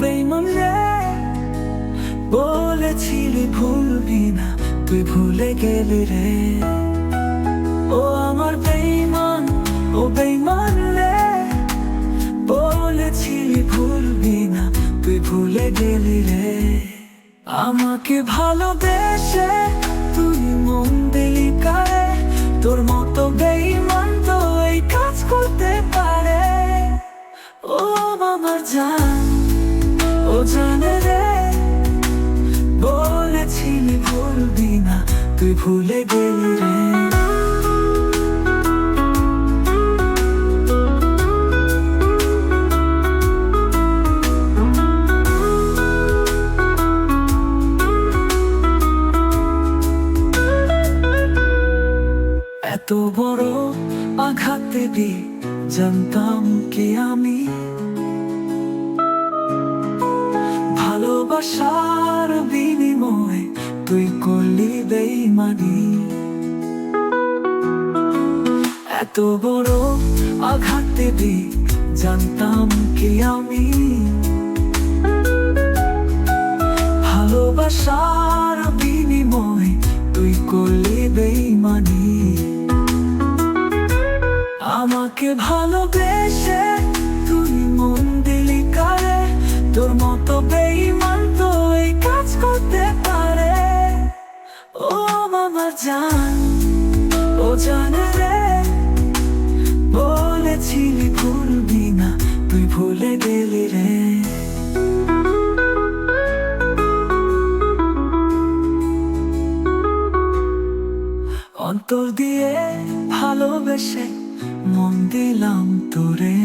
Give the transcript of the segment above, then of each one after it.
বেঈমান রে, বলেছিলি ভুলবি না, তুই ভুলে গেলি রে। ও আমার বেঈমান, ও বেঈমান রে, বলেছিলি ভুলবি না, তুই ভুলে গেলি রে। আমাকে ভালোবেসে তুই মন দিলি কারে, তোর মতো বেঈমান তো এই কাজ করতে পারে। ও আমার জান, ও জানে রে, বলেছিলি ভুলবি না, তুই ভুলে গেলি রে। এত বড় আঘাত দিবি জানতাম কি আমি, ভালোবাসার বিনিময়ে তুই করলি বেঈমানি। এত বড় আঘাত দিবি জানতাম কি আমি, ভালোবাসার বিনিময়ে তুই করলি বেঈমানি। আমাকে ভালোবেসে তুই মন দিলি কারে, তোর মতো বেঈমান তো এই কাজ করতে পারে। ও আমার জান, ও জানে রে, বলেছিলি ভুলবি না, তুই ভুলে গেলি রে। অন্তর দিয়ে ভালোবেসে মন দিলাম তোরে,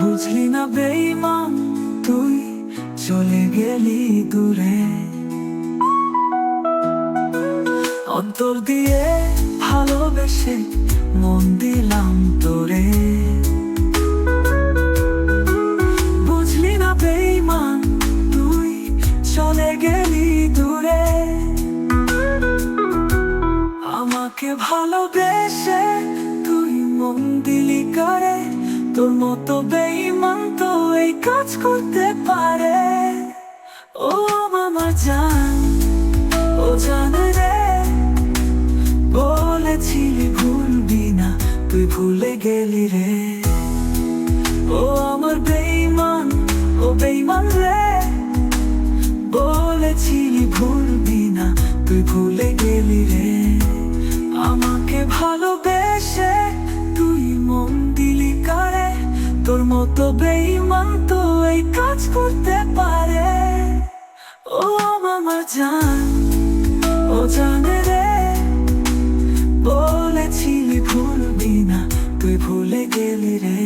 বুঝলি না বেঈমান তুই চলে গেলি দূরে। অন্তর দিয়ে ভালোবেসে মন দিলাম তোরে, বুঝলি না বেঈমান তুই চলে গেলি দূরে। আমাকে ভালোবেসে তুই মন দিলি কারে, তোর মতো বেঈমান তো এই কাজ করতে পারে। ও আমার জান, ও জানে রে, বলেছিলি ভুলবি না, তুই ভুলে গেলি রে। ও আমার বেঈমান, ও বেঈমান রে, বলেছিলি ভুলবি না, তুই ভুলে গেলি রে। আমাকে ভালোবেসে তুই মন দিলি কারে, তোর মতো বেঈমান তো এই কাজ করতে পারে। ও আমার জান, ও জানে রে, বলেছিলি ভুলবি না, তুই ভুলে গেলি রে।